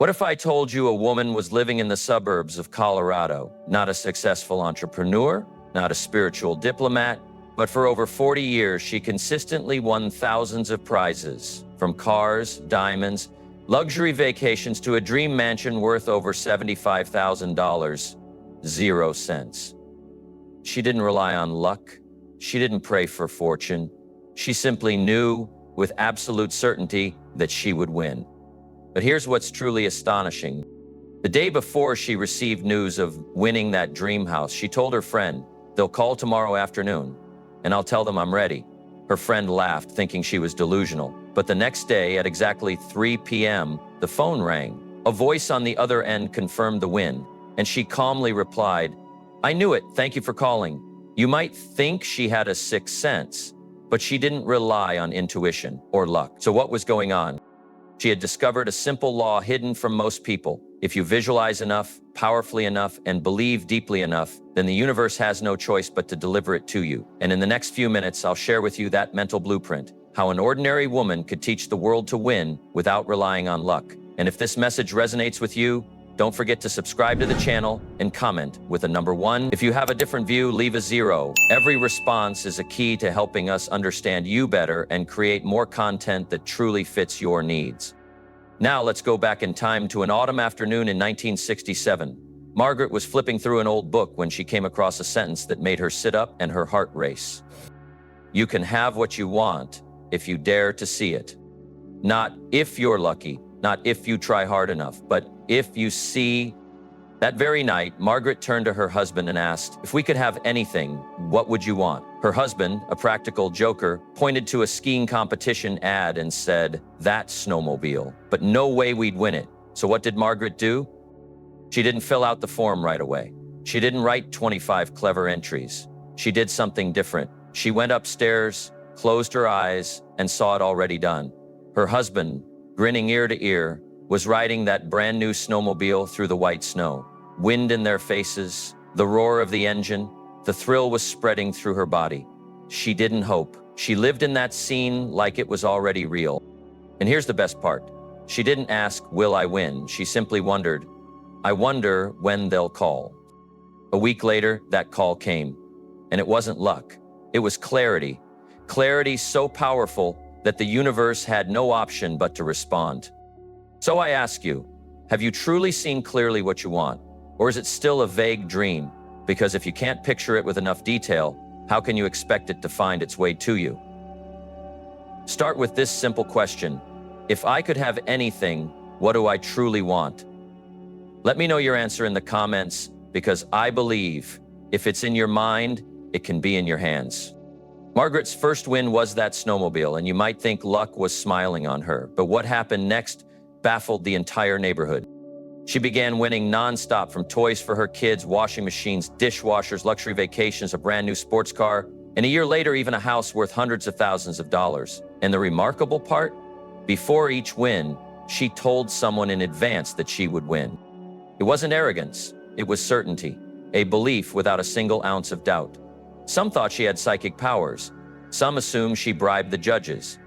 What if I told you a woman was living in the suburbs of Colorado, not a successful entrepreneur, not a spiritual diplomat, but for over 40 years, she consistently won thousands of prizes, from cars, diamonds, luxury vacations to a dream mansion worth over $75,000, 0 cents. She didn't rely on luck. She didn't pray for fortune. She simply knew with absolute certainty that she would win. But here's what's truly astonishing. The day before she received news of winning that dream house, she told her friend, "They'll call tomorrow afternoon, and I'll tell them I'm ready." Her friend laughed, thinking she was delusional. But the next day, at exactly 3 p.m., the phone rang. A voice on the other end confirmed the win, and she calmly replied, "I knew it, thank you for calling." You might think she had a sixth sense, but she didn't rely on intuition or luck. So what was going on? She had discovered a simple law hidden from most people. If you visualize enough, powerfully enough, and believe deeply enough, then the universe has no choice but to deliver it to you. And in the next few minutes, I'll share with you that mental blueprint, how an ordinary woman could teach the world to win without relying on luck. And if this message resonates with you, don't forget to subscribe to the channel and comment with a number 1. If you have a different view, leave a 0. Every response is a key to helping us understand you better and create more content that truly fits your needs. Now let's go back in time to an autumn afternoon in 1967. Margaret was flipping through an old book when she came across a sentence that made her sit up and her heart race. "You can have what you want if you dare to see it." Not if you're lucky, not if you try hard enough, but if you see. That very night, Margaret turned to her husband and asked, "If we could have anything, what would you want?" Her husband, a practical joker, pointed to a skiing competition ad and said, "That snowmobile, but no way we'd win it." So what did Margaret do? She didn't fill out the form right away. She didn't write 25 clever entries. She did something different. She went upstairs, closed her eyes, and saw it already done. Her husband, grinning ear to ear, was riding that brand new snowmobile through the white snow. Wind in their faces, the roar of the engine, the thrill was spreading through her body. She didn't hope. She lived in that scene like it was already real. And here's the best part. She didn't ask, "Will I win?" She simply wondered, "I wonder when they'll call." A week later, that call came. And it wasn't luck. It was clarity. Clarity so powerful that the universe had no option but to respond. So I ask you, have you truly seen clearly what you want? Or is it still a vague dream? Because if you can't picture it with enough detail, how can you expect it to find its way to you? Start with this simple question. If I could have anything, what do I truly want? Let me know your answer in the comments, because I believe if it's in your mind, it can be in your hands. Margaret's first win was that snowmobile, and you might think luck was smiling on her, but what happened next baffled the entire neighborhood. She began winning nonstop, from toys for her kids, washing machines, dishwashers, luxury vacations, a brand new sports car, and a year later, even a house worth hundreds of thousands of dollars. And the remarkable part? Before each win, she told someone in advance that she would win. It wasn't arrogance, it was certainty, a belief without a single ounce of doubt. Some thought she had psychic powers. Some assumed she bribed the judges.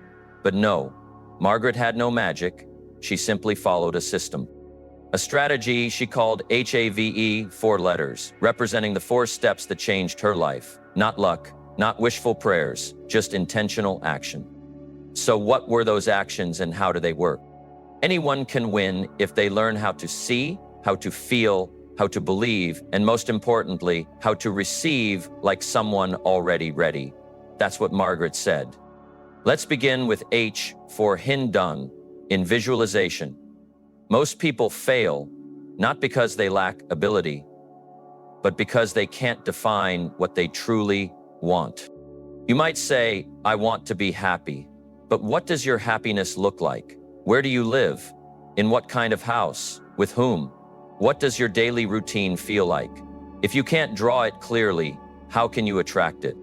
But no, Margaret had no magic. She simply followed a system. A strategy she called H.A.V.E, 4 letters, representing the 4 steps that changed her life. Not luck, not wishful prayers, just intentional action. So what were those actions and how do they work? Anyone can win if they learn how to see, how to feel, how to believe, and most importantly, how to receive like someone already ready. That's what Margaret said. Let's begin with H for Hindung, in visualization. Most people fail, not because they lack ability, but because they can't define what they truly want. You might say, "I want to be happy," but what does your happiness look like? Where do you live? In what kind of house? With whom? What does your daily routine feel like? If you can't draw it clearly, how can you attract it?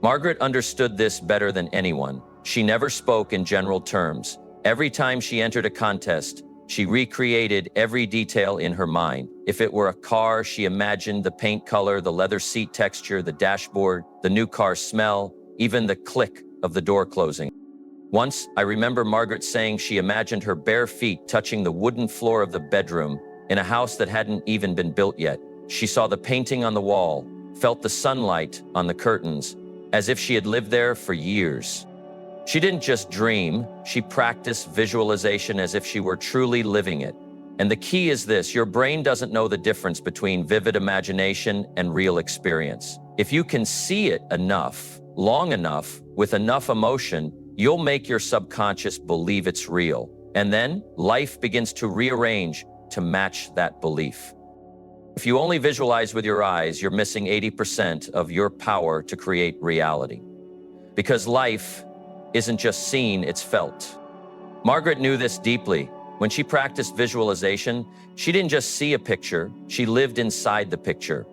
Margaret understood this better than anyone. She never spoke in general terms. Every time she entered a contest, she recreated every detail in her mind. If it were a car, she imagined the paint color, the leather seat texture, the dashboard, the new car smell, even the click of the door closing. Once, I remember Margaret saying she imagined her bare feet touching the wooden floor of the bedroom in a house that hadn't even been built yet. She saw the painting on the wall, felt the sunlight on the curtains, as if she had lived there for years. She didn't just dream, she practiced visualization as if she were truly living it. And the key is this: your brain doesn't know the difference between vivid imagination and real experience. If you can see it enough, long enough, with enough emotion, you'll make your subconscious believe it's real. And then life begins to rearrange to match that belief. If you only visualize with your eyes, you're missing 80% of your power to create reality. Because life isn't just seen, it's felt. Margaret knew this deeply. When she practiced visualization, she didn't just see a picture, she lived inside the picture.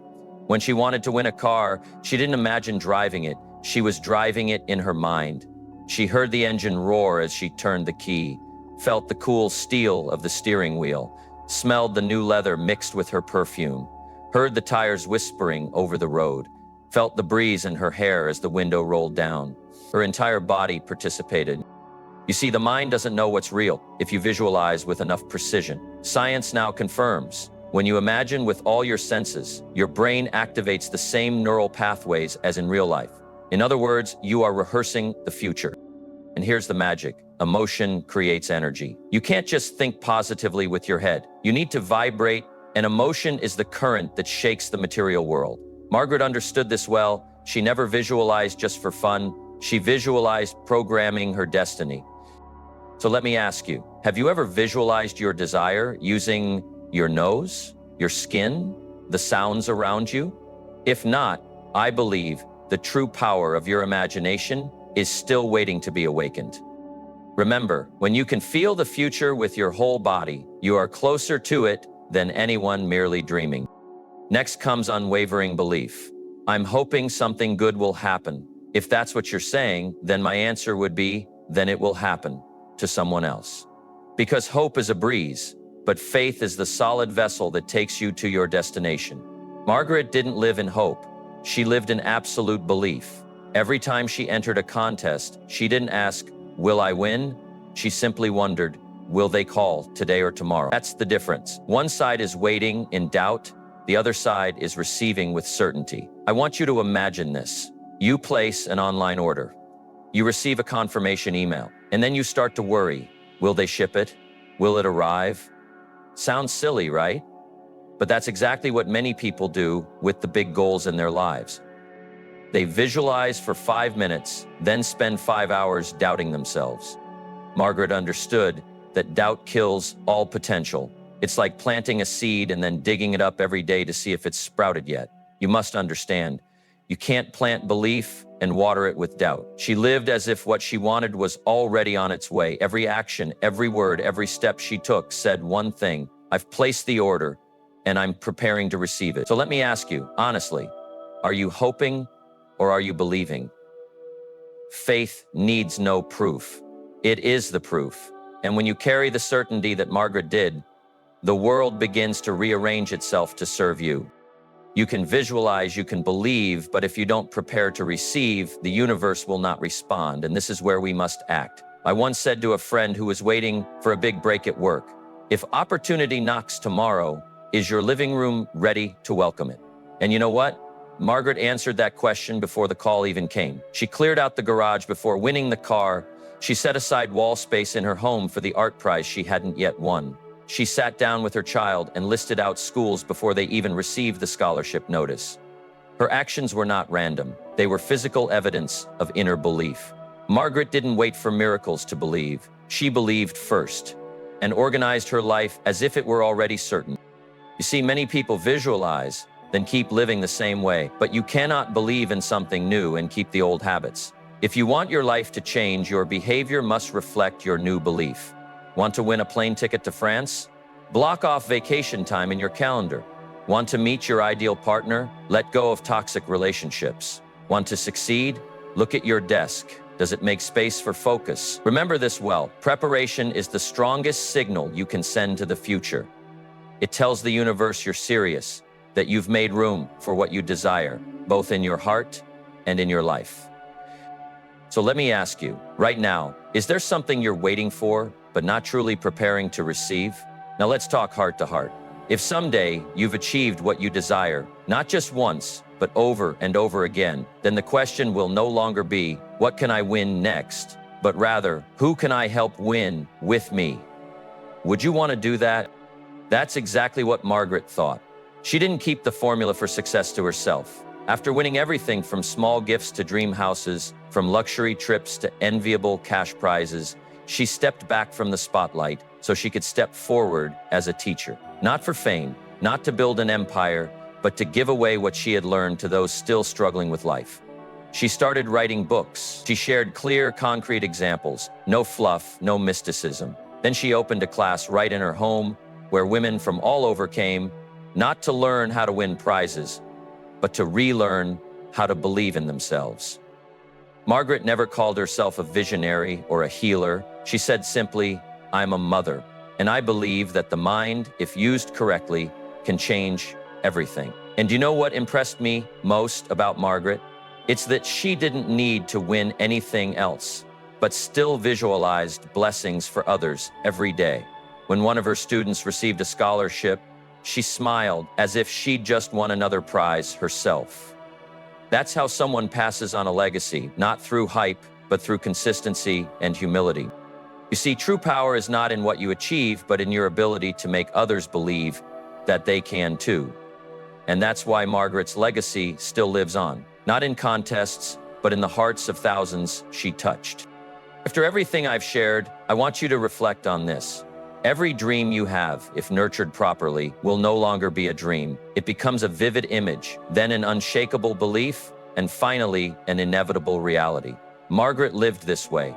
When she wanted to win a car, she didn't imagine driving it, she was driving it in her mind. She heard the engine roar as she turned the key, felt the cool steel of the steering wheel, smelled the new leather mixed with her perfume, heard the tires whispering over the road, felt the breeze in her hair as the window rolled down. Her entire body participated. You see, the mind doesn't know what's real if you visualize with enough precision. Science now confirms, when you imagine with all your senses, your brain activates the same neural pathways as in real life. In other words, you are rehearsing the future. And here's the magic: emotion creates energy. You can't just think positively with your head. You need to vibrate, and emotion is the current that shakes the material world. Margaret understood this well. She never visualized just for fun. She visualized programming her destiny. So let me ask you, have you ever visualized your desire using your nose, your skin, the sounds around you? If not, I believe the true power of your imagination is still waiting to be awakened. Remember, when you can feel the future with your whole body, you are closer to it than anyone merely dreaming. Next comes unwavering belief. I'm hoping something good will happen. If that's what you're saying, then my answer would be, then it will happen to someone else. Because hope is a breeze, but faith is the solid vessel that takes you to your destination. Margaret didn't live in hope. She lived in absolute belief. Every time she entered a contest, she didn't ask, will I win? She simply wondered, will they call today or tomorrow? That's the difference. One side is waiting in doubt. The other side is receiving with certainty. I want you to imagine this. You place an online order. You receive a confirmation email, and then you start to worry. Will they ship it? Will it arrive? Sounds silly, right? But that's exactly what many people do with the big goals in their lives. They visualize for 5 minutes, then spend 5 hours doubting themselves. Margaret understood that doubt kills all potential. It's like planting a seed and then digging it up every day to see if it's sprouted yet. You must understand, you can't plant belief and water it with doubt. She lived as if what she wanted was already on its way. Every action, every word, every step she took said one thing: I've placed the order and I'm preparing to receive it. So let me ask you, honestly, are you hoping or are you believing? Faith needs no proof. It is the proof. And when you carry the certainty that Margaret did, the world begins to rearrange itself to serve you. You can visualize, you can believe, but if you don't prepare to receive, the universe will not respond, and this is where we must act. I once said to a friend who was waiting for a big break at work, if opportunity knocks tomorrow, is your living room ready to welcome it? And you know what? Margaret answered that question before the call even came. She cleared out the garage before winning the car. She set aside wall space in her home for the art prize she hadn't yet won. She sat down with her child and listed out schools before they even received the scholarship notice. Her actions were not random. They were physical evidence of inner belief. Margaret didn't wait for miracles to believe. She believed first and organized her life as if it were already certain. You see, many people visualize, then keep living the same way, but you cannot believe in something new and keep the old habits. If you want your life to change, your behavior must reflect your new belief. Want to win a plane ticket to France? Block off vacation time in your calendar. Want to meet your ideal partner? Let go of toxic relationships. Want to succeed? Look at your desk. Does it make space for focus? Remember this well. Preparation is the strongest signal you can send to the future. It tells the universe you're serious, that you've made room for what you desire, both in your heart and in your life. So let me ask you, right now, is there something you're waiting for, but not truly preparing to receive? Now let's talk heart to heart. If someday you've achieved what you desire, not just once, but over and over again, then the question will no longer be, what can I win next? But rather, who can I help win with me? Would you want to do that? That's exactly what Margaret thought. She didn't keep the formula for success to herself. After winning everything from small gifts to dream houses, from luxury trips to enviable cash prizes, she stepped back from the spotlight so she could step forward as a teacher. Not for fame, not to build an empire, but to give away what she had learned to those still struggling with life. She started writing books. She shared clear, concrete examples, no fluff, no mysticism. Then she opened a class right in her home where women from all over came, not to learn how to win prizes, but to relearn how to believe in themselves. Margaret never called herself a visionary or a healer. She said simply, I'm a mother, and I believe that the mind, if used correctly, can change everything. And you know what impressed me most about Margaret? It's that she didn't need to win anything else, but still visualized blessings for others every day. When one of her students received a scholarship, she smiled as if she'd just won another prize herself. That's how someone passes on a legacy, not through hype, but through consistency and humility. You see, true power is not in what you achieve, but in your ability to make others believe that they can too. And that's why Margaret's legacy still lives on, not in contests, but in the hearts of thousands she touched. After everything I've shared, I want you to reflect on this. Every dream you have, if nurtured properly, will no longer be a dream. It becomes a vivid image, then an unshakable belief, and finally, an inevitable reality. Margaret lived this way.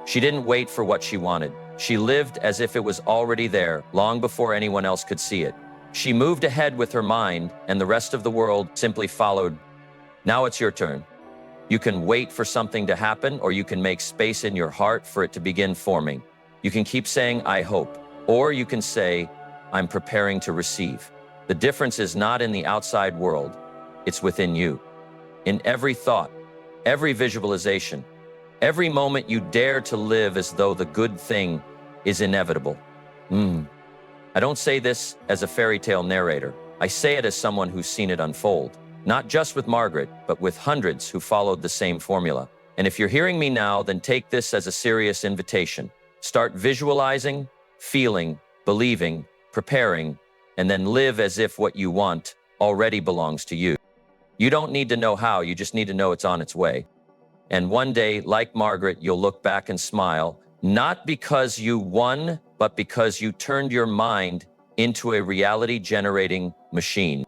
She didn't wait for what she wanted. She lived as if it was already there, long before anyone else could see it. She moved ahead with her mind, and the rest of the world simply followed. Now it's your turn. You can wait for something to happen, or you can make space in your heart for it to begin forming. You can keep saying, I hope. Or you can say, I'm preparing to receive. The difference is not in the outside world, it's within you. In every thought, every visualization, every moment you dare to live as though the good thing is inevitable. I don't say this as a fairy tale narrator. I say it as someone who's seen it unfold. Not just with Margaret, but with hundreds who followed the same formula. And if you're hearing me now, then take this as a serious invitation. Start visualizing, feeling, believing, preparing, and then live as if what you want already belongs to you. You don't need to know how, you just need to know it's on its way. And one day, like Margaret, you'll look back and smile, not because you won, but because you turned your mind into a reality-generating machine.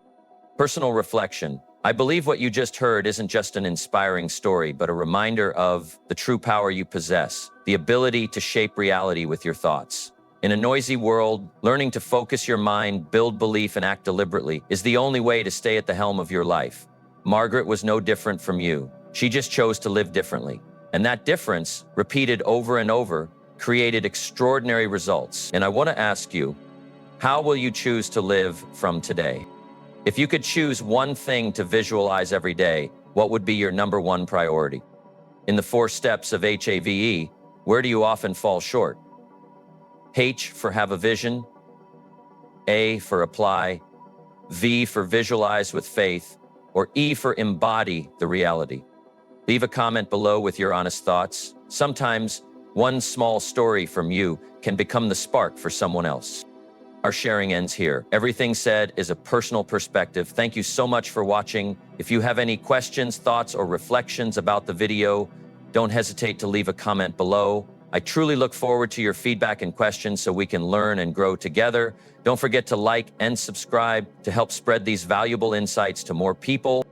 Personal reflection. I believe what you just heard isn't just an inspiring story, but a reminder of the true power you possess, the ability to shape reality with your thoughts. In a noisy world, learning to focus your mind, build belief, and act deliberately is the only way to stay at the helm of your life. Margaret was no different from you. She just chose to live differently. And that difference, repeated over and over, created extraordinary results. And I want to ask you, how will you choose to live from today? If you could choose one thing to visualize every day, what would be your number one priority? In the 4 steps of H.A.V.E, where do you often fall short? H for have a vision, A for apply, V for visualize with faith, or E for embody the reality. Leave a comment below with your honest thoughts. Sometimes one small story from you can become the spark for someone else. Our sharing ends here. Everything said is a personal perspective. Thank you so much for watching. If you have any questions, thoughts, or reflections about the video, don't hesitate to leave a comment below. I truly look forward to your feedback and questions so we can learn and grow together. Don't forget to like and subscribe to help spread these valuable insights to more people.